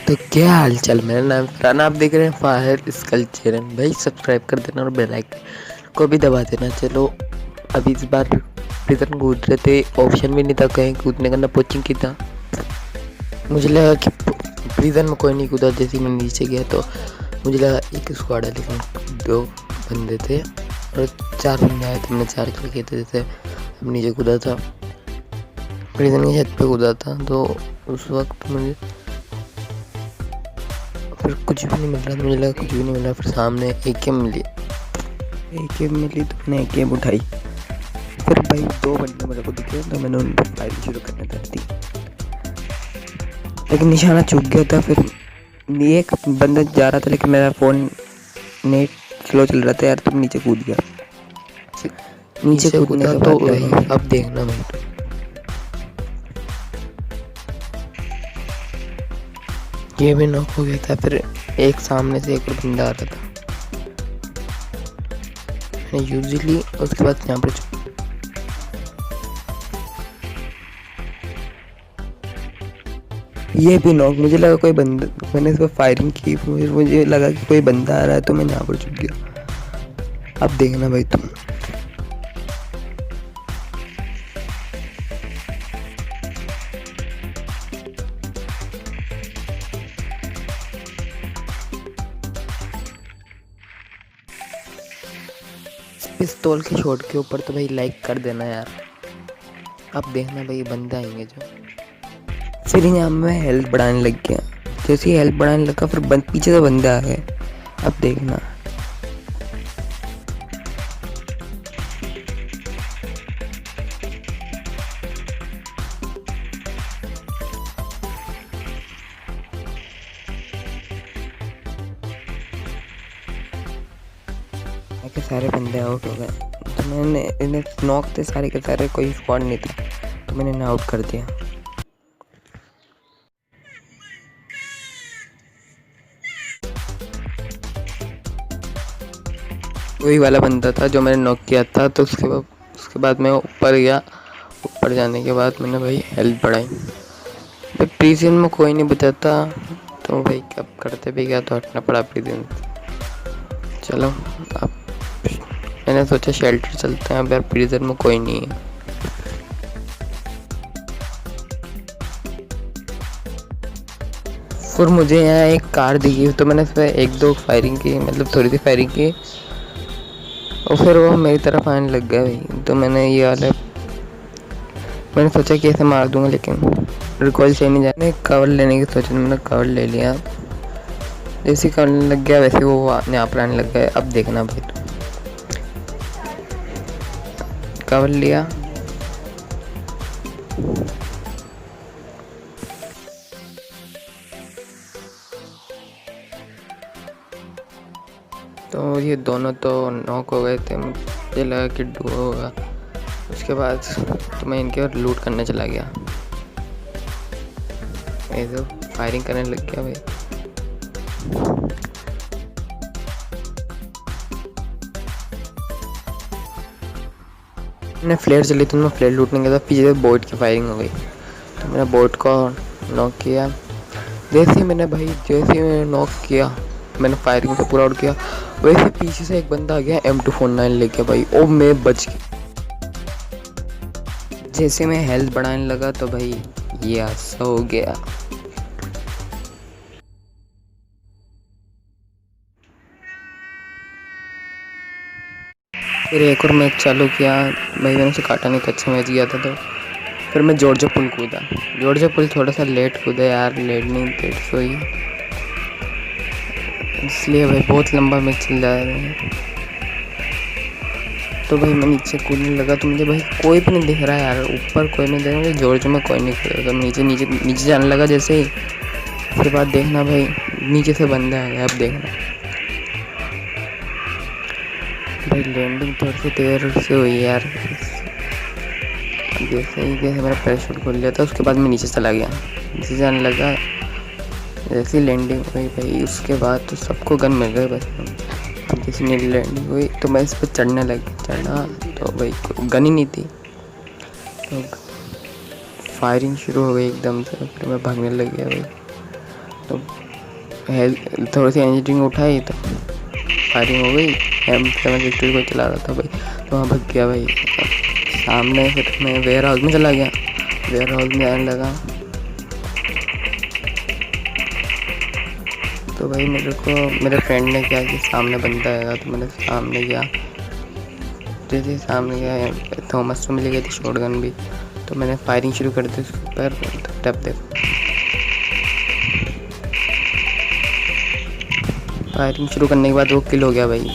तो क्या हाल चाल, मेरा नाम फरहान, आप देख रहे हैं फायर स्कल चैनल। भाई सब्सक्राइब कर देना और बेल आइकन को भी दबा देना। चलो अभी इस बार प्रिजन कूद रहे थे, ऑप्शन भी नहीं था कहीं कूदने का, ना पोचिंग की था। मुझे लगा कि प्रिजन में कोई नहीं कूदा। जैसे मैं नीचे गया तो मुझे लगा एक स्क्वाड है, लेकिन 2 बंदे थे और 4 बंदे आए थे। मैंने 4 किल किए थे। जैसे अब नीचे कूदा था, प्रिजन की छत पे कूदा था, तो उस वक्त मुझे फिर कुछ भी नहीं मिल रहा था। मुझे लगा कुछ भी नहीं मिल रहा। फिर सामने AKM मिली तो मैंने AKM उठाई। फिर भाई 2 बंदे मेरे को दिखे तो मैंने उन पर फायरिंग शुरू करने कर दी, लेकिन निशाना चूक गया था। फिर एक बंदा जा रहा था, लेकिन मेरा फ़ोन नेट स्लो चल रहा था यार, तो नीचे कूद गया। नीचे कूदने के बाद भाई अब देखना भाई, ये भी नॉक हो गया था। फिर एक सामने से एक और बंदा आ रहा था। मैंने यूजुअली उसके बाद यहाँ पर ये भी नॉक। मुझे लगा कोई बंदा, मैंने इस पर फायरिंग की, मुझे लगा कि कोई बंदा आ रहा है, तो मैं यहाँ पर छुप गया। अब देखना भाई तुम। पिस्तौल के शॉट के ऊपर तो भाई लाइक कर देना यार। अब देखना भाई बंदे आएंगे जो। फिर यहाँ मैं हेल्थ बढ़ाने लग गया। जैसे ही हेल्थ बढ़ाने लगा फिर पीछे से बंदे आ गए। अब देखना के सारे बंदे आउट हो गए। तो मैंने इन्हें नॉक थे सारे के सारे, कोई स्क्वाड नहीं था, तो मैंने इन्हें आउट कर दिया। वही वाला बंदा था जो मैंने नॉक किया था। तो उसके बाद मैं ऊपर गया। ऊपर जाने के बाद मैंने भाई हेल्थ बढ़ाई। भाई प्रीजन में कोई नहीं बचाता, तो भाई कब करते भी गया तो हटना पड़ा प्रीजन। चलो अब मैंने सोचा शेल्टर चलते हैं। अब यार प्रीजन में कोई नहीं है। फिर मुझे यहाँ एक कार दिखी, तो मैंने उस पर 1-2 फायरिंग की, मतलब थोड़ी सी फायरिंग की, और फिर वो मेरी तरफ आने लग गया भाई। तो मैंने ये वाला, मैंने सोचा कि ऐसे मार दूंगा, लेकिन रिकॉइल सही नहीं जाने। कवर लेने की सोचा, मैंने कवर ले लिया। जैसे कवर लग गया वैसे वो यहाँ पर आने लग गया। अब देखना भाई, कवर लिया, तो ये दोनों तो नॉक हो गए थे। मुझे लगा कि डुओ होगा। उसके बाद तो मैं इनके और लूट करने चला गया। ये तो फायरिंग करने लग गया भाई। मैंने फ्लेयर चली, तो मैं फ्लेयर लूटने गया था। पीछे से बोट की फायरिंग हो गई, तो मैंने बोट को नॉक किया। जैसे ही मैंने नॉक किया, मैंने फायरिंग तो पूरा आउट किया, वैसे पीछे से एक बंदा आ गया M249 लेके भाई। ओ मैं बच गया। जैसे मैं हेल्थ बढ़ाने लगा तो भाई ये ऐसा हो गया। फिर एक और मैच चालू किया भाई। मैंने उसे काटा नहीं था, अच्छा मैच गया था। तो फिर मैं जॉर्जिया पुल कूदा। जॉर्जिया पुल थोड़ा सा लेट कूदा यार, लेट नहीं लेट सोई, इसलिए भाई बहुत लंबा मैच चल जा रहा है। तो भाई मैं नीचे कूदने लगा, तो मुझे भाई कोई भी नहीं दिख रहा है यार। ऊपर कोई नहीं दिख रहा, मुझे जॉर्जिया में कोई नहीं दिख रहा। तो नीचे जाने लगा जैसे ही। उसके बाद देखना भाई नीचे से बंदा आ गया। अब देखना भाई लैंडिंग थोड़ी सी देर से हुई यार। जैसे मेरा पैराशूट खोल लिया था, उसके बाद मैं नीचे चला गया, नीचे जाने लगा। जैसी लैंडिंग हुई भाई, उसके बाद तो सबको गन मिल गए बस। जैसे मेरी लैंडिंग हुई तो मैं इस पर चढ़ा तो भाई गन ही नहीं थी, तो फायरिंग शुरू हो गई एकदम से। फिर मैं भागने लग गया भाई। तो थोड़ी सी एनर्जी ड्रिंक उठाई तो फायरिंग हो गई। M762 को चला रहा था भाई, तो वहाँ भग गया भाई सामने। फिर मैं वेयर हाउस में चला गया, वेयर हाउस में आने लगा तो भाई मेरे फ्रेंड ने क्या कि सामने बंदा आएगा, तो मैंने सामने गया। जैसे सामने गया थॉमस को मिल गई थी शॉटगन भी, तो मैंने फायरिंग शुरू कर दी उसके ऊपर। तब तक फायरिंग शुरू करने के बाद वो किल हो गया भाई।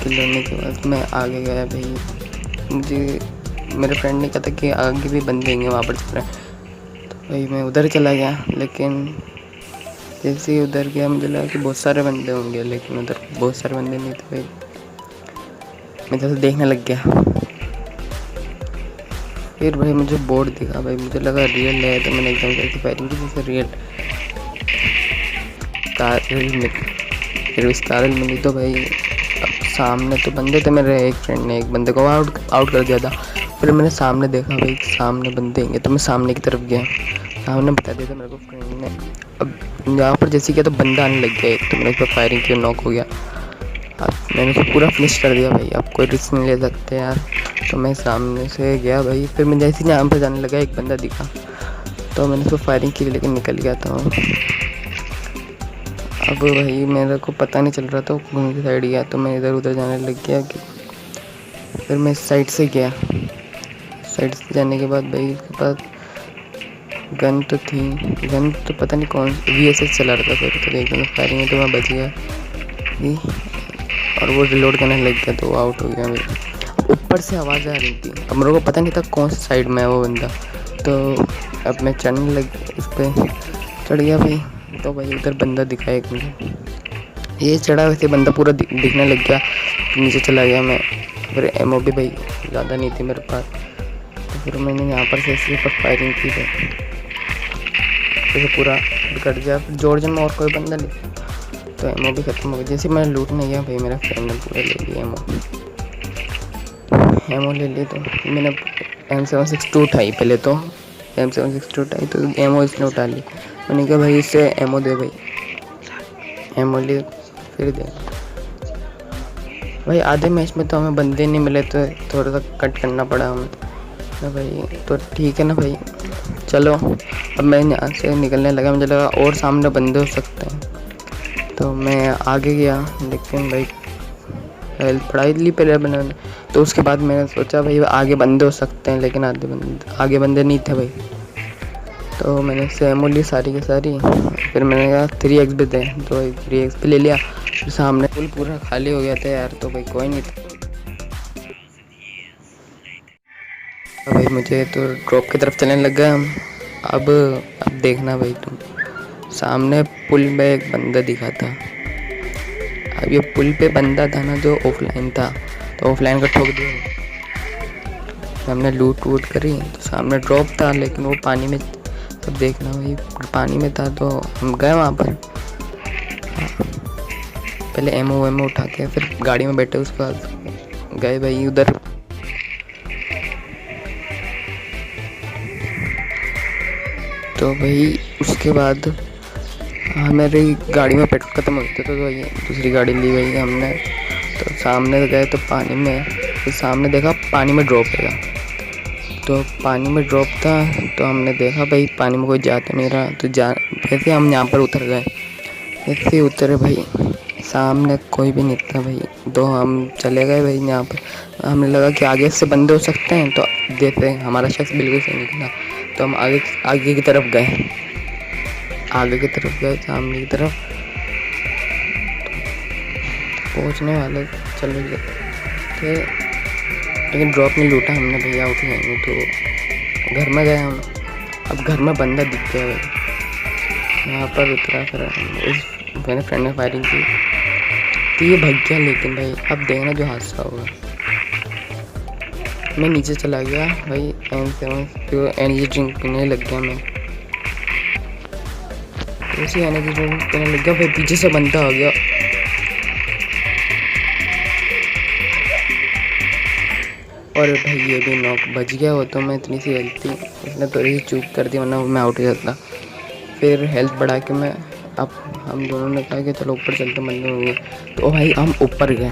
किल होने के बाद मैं आगे गया भाई। मुझे मेरे फ्रेंड ने कहा था कि आगे भी बंदे होंगे वहाँ पर चल रहे हैं, तो भाई मैं उधर चला गया। लेकिन जैसे ही उधर गया मुझे लगा कि बहुत सारे बंदे होंगे, लेकिन उधर बहुत सारे बंदे नहीं थे भाई। मैं इधर से देखने लग गया। फिर भाई मुझे बोर्ड दिखा भाई, मुझे लगा रियल है, तो मैंने एकदम से फायरिंग की जैसे रियल स्कारल मिली। तो भाई अब सामने तो बंदे थे, मेरे एक फ्रेंड ने एक बंदे को आउट कर दिया था। फिर मैंने सामने देखा भाई सामने बंदे होंगे, तो मैं सामने की तरफ गया। सामने बता दिया था मेरे को फ्रेंड ने। अब यहाँ पर जैसे किया तो बंदा आने लग गया, तो मैंने उस पर फायरिंग की, नॉक हो गया। अब मैंने उसको पूरा फिनिश कर दिया भाई। अब कोई रिस्क नहीं ले सकते यार, तो मैं सामने से गया भाई। फिर मैं जैसे ही यहाँ पर जाने लगा एक बंदा दिखा, तो मैंने उसको फायरिंग की, लेकिन निकल गया था। अब भाई मेरे को पता नहीं चल रहा था कौन सी साइड गया, तो मैं इधर उधर जाने लग गया कि फिर मैं साइड से गया। साइड से जाने के बाद भाई उसके पास गन तो थी, गन तो पता नहीं कौन VSS चला रहा था। फिर तो एकदम फायरिंग है, तो मैं बच गया और वो रिलोड करने लग गया, तो वो आउट हो गया भाई। ऊपर से आवाज़ आ रही थी, अब मेरे को पता नहीं था कौन सी साइड में है वो बंदा। तो अब मैं चढ़ने लग इस पर चढ़ गया भाई। तो भाई उधर बंदा दिखा एक मुझे, ये चढ़ा वैसे बंदा पूरा दिखने लग गया। नीचे चला गया मैं। फिर एमओ भी भाई ज़्यादा नहीं थी मेरे पास, तो फिर मैंने यहाँ पर से इसके ऊपर फायरिंग की है, तो पूरा कट गया। फिर जॉर्जन में और कोई बंदा नहीं, तो एमओ भी ख़त्म हो गया। जैसे मैं लूटने गया भाई, मेरा फ्रेंड ने पूरा ले लिया एमओ ले ली। तो मैंने M762 उठाई, पहले तो M762 उठाई, तो एमओ इसने उठा ली। मैंने कहा भाई इससे एमओ दे भाई, एमओ ले फिर दे भाई। आधे मैच में तो हमें बंदे नहीं मिले, तो थोड़ा सा कट करना पड़ा हमें ना भाई। तो ठीक है ना भाई, चलो अब मैं यहाँ से निकलने लगा। मुझे लगा और सामने बंदे हो सकते हैं, तो मैं आगे गया। लेकिन भाई हेल्प पढ़ाई ली पहले बनाने, तो उसके बाद मैंने सोचा भाई आगे बंदे हो सकते हैं, लेकिन आगे बंदे नहीं थे भाई। तो मैंने सेम ली सारी की सारी। फिर मैंने कहा 3x भी दे, तो भाई 3x भी ले लिया। फिर सामने पुल पूरा खाली हो गया था यार, तो भाई कोई नहीं था। तो भाई मुझे तो ड्रॉप की तरफ चलने लग गया। अब देखना भाई तुम, सामने पुल में एक बंदा दिखा था। अब ये पुल पे बंदा था ना जो ऑफलाइन था, तो ऑफलाइन को ठोक दिया। हमने लूट वूट करी, तो सामने ड्रॉप था, लेकिन वो पानी में, तब देखना भाई पानी में था। तो हम गए वहाँ पर, पहले एमओ उठा के फिर गाड़ी में बैठे, उसके बाद गए भाई उधर। तो भाई उसके बाद हमारी गाड़ी में पेट्रोल ख़त्म हो गया था, तो भाई दूसरी गाड़ी ली भाई हमने। तो सामने गए तो पानी में, तो सामने देखा पानी में ड्रॉप है, तो पानी में ड्रॉप था। तो हमने देखा भाई पानी में कोई जा तो नहीं रहा, तो जैसे हम यहाँ पर उतर गए, ऐसे उतरे भाई सामने कोई भी नहीं था भाई। तो हम चले गए भाई यहाँ पर। हमें लगा कि आगे से बंदे हो सकते हैं, तो जैसे हमारा शख्स बिल्कुल सही निकला, तो हम आगे की तरफ गए। सामने की तरफ पहुँचने वाले चले गए थे, लेकिन ड्रॉप नहीं लूटा हमने भैया, उठ जाएंगे। तो घर में गए हम। अब घर में बंदा दिख गया भाई, यहाँ पर उतरा। फिर मेरे फ्रेंड ने फायरिंग की, तो ये भग गया। लेकिन भाई अब देखना जो हादसा होगा। मैं नीचे चला गया भाई, एनर्जी ड्रिंक पीने लग गया मैं। ऐसी एनर्जी ड्रिंक पीने लग गया भाई, पीछे से बंदा आ गया। और भाई ये भी नॉक बच गया हो, तो मैं इतनी सी गलती, इसने थोड़ी सी चूक कर दी, वरना मैं आउट हो जाता। फिर हेल्थ बढ़ा के मैं अब हम दोनों ने कहा कि चलो ऊपर चलते बंदे होंगे। तो भाई हम ऊपर गए।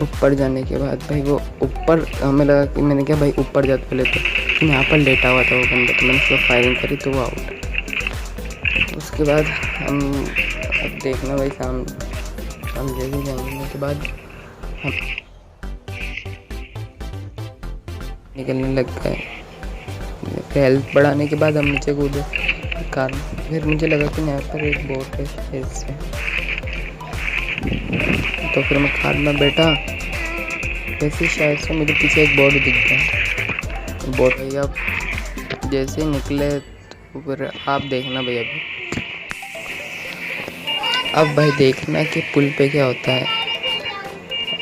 ऊपर जाने के बाद भाई वो ऊपर हमें लगा कि मैंने क्या भाई ऊपर जाते पहले तो यहाँ पर लेटा हुआ था वो बंदा, तो मैंने उसको फायरिंग करी तो वो आउट। उसके बाद हम अब देखना भाई सामने हम जगह जाने के बाद हम निकलने लग गए। हेल्थ बढ़ाने के बाद हम नीचे कूदे कार में। फिर मुझे लगा कि यहाँ पर एक बोट है इससे, तो फिर मैं कार में बैठा। जैसे शायद से मुझे पीछे एक बोट दिख गया। बोट भैया अब जैसे ही निकले तो फिर आप देखना भैया अब भाई देखना कि पुल पे क्या होता है।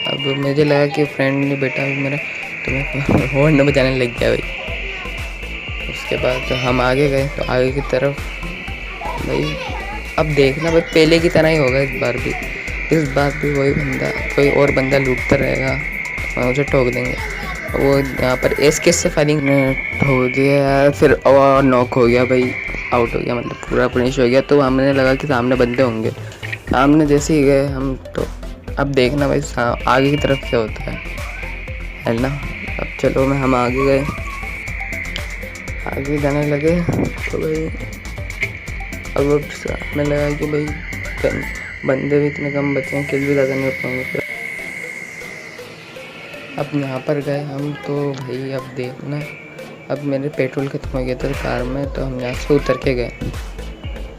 अब मुझे लगा कि फ्रेंड ने बेटा मेरा, तो मैं हॉर्न बजाने लग गया भाई। उसके बाद तो हम आगे गए, तो आगे की तरफ भाई अब देखना भाई पहले की तरह ही होगा इस बार भी वही बंदा, कोई और बंदा लूटता रहेगा और उसे ठोक देंगे। वो यहाँ पर एस केस से फायरिंग ठोक दिया, फिर और नॉक हो गया भाई, आउट हो गया, मतलब पूरा फिनिश हो गया। तो हमने लगा कि सामने बंदे होंगे। सामने जैसे ही गए हम, तो अब देखना भाई आगे की तरफ क्या होता है ना। अब चलो हम आगे गए, आगे जाने लगे। तो भाई अब हमें लगा कि भाई बंदे भी इतने कम बचे हैं, किल भी ज़्यादा नहीं हो पाएंगे। अब यहाँ पर गए हम, तो भाई अब देखना, अब मेरे पेट्रोल खत्म हो गया था कार में, तो हम यहाँ से उतर के गए।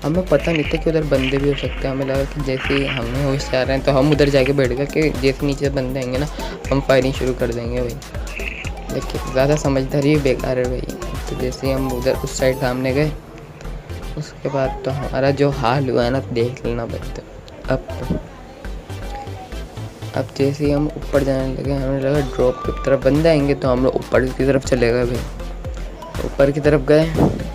हमें पता नहीं था कि उधर बंदे भी हो सकते हैं। हमें लगा कि जैसे ही हमें होश आ रहे हैं तो हम उधर जाके बैठ गए कि जैसे नीचे बंदे आएंगे ना हम फायरिंग शुरू कर देंगे भाई। लेकिन ज़्यादा समझदारी बेकार है भाई। तो जैसे ही हम उधर उस साइड सामने गए, उसके बाद तो हमारा जो हाल हुआ है ना देख लेना भाई। तो अब जैसे ही हम ऊपर जाने लगे, हमें लगा ड्रॉप की तरफ बंदे आएंगे, तो हम लोग ऊपर की तरफ चले गए भाई। ऊपर की तरफ गए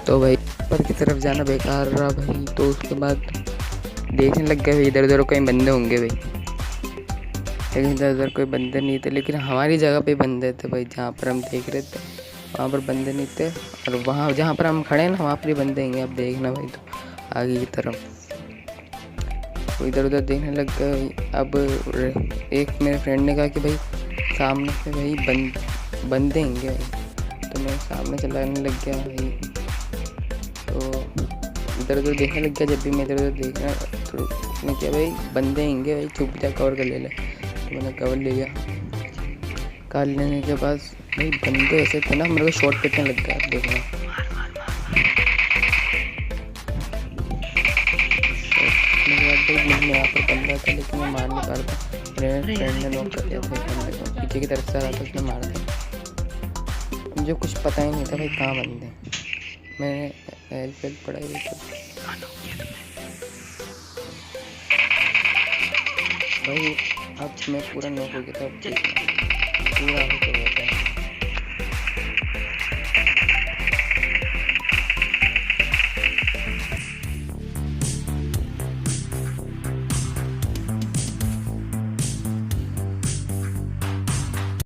तो भाई ऊपर की तरफ जाना बेकार रहा भाई। तो उसके बाद देखने लग गए भाई इधर उधर कहीं बंदे होंगे भाई, लेकिन इधर उधर कोई बंदे नहीं थे। लेकिन हमारी जगह पे बंदे थे भाई, जहाँ पर हम देख रहे थे वहाँ पर बंदे नहीं थे, और वहाँ जहाँ पर हम खड़े हैं ना वहाँ पर ही बंदे होंगे। अब देखना भाई तो आगे की तरफ इधर उधर देखने लग गए। अब एक मेरे फ्रेंड ने कहा कि भाई सामने से भाई बंदे होंगे भाई, तो मैं सामने चलाने लग गया भाई। तो इधर उधर देखने लग गया। जब भी मैं इधर उधर देखना तो उसने किया भाई बंदे होंगे भाई, चुप जा कवर कर ले। तो मैंने कवर ले लिया। कवर लेने के बाद भाई बंदे ऐसे थे ना, मेरे को शॉट पिटने लग गया। देखना मैं यहाँ पर बंदा था, लेकिन मैं मार नहीं पा रहा था। मेरे फ्रेंड ने नॉक कर दिया था बंदे को, पीछे की तरफ से आ रहा था, उसने मार दिया। मुझे कुछ पता ही नहीं था भाई कहाँ बंदे। मैंने हेल्प पढ़ाई हुई थी भाई। अब मैं पूरा नॉक हो गया था, अब पूरा हो गया था।